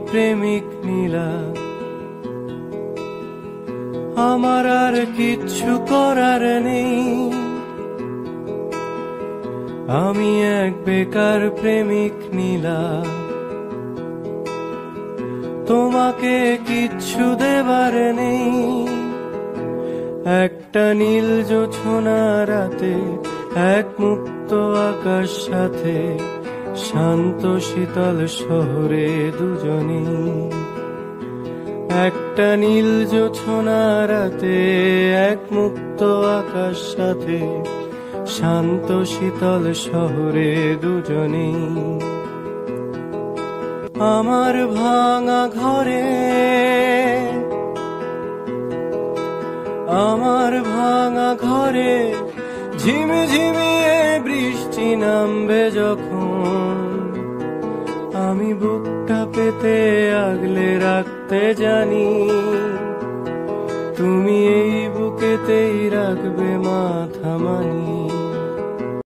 প্রেমিক নীলা, আমার আর কিচ্ছু করার নেই। আমি এক বেকার প্রেমিক নীলা, তোমাকে কিচ্ছু দেবার নেই। একটা নীল জোছনা রাতে, এক মুক্ত আকাশ সাথে, শান্ত শীতল শহরে দুজনে। একটা নীল জোছনা রাতে, এক মুক্ত আকাশ সাথে, শান্ত শীতল শহরে দুজনে। আমার ভাঙা ঘরে, আমার ভাঙা ঘরে ঝিমিঝিমিয়ে বৃষ্টি নামবে যখন, আমি বুকটা পেতে আগলে রাখতে জানি, তুমি এই বুকেতেই রাখবে মাথা মানি।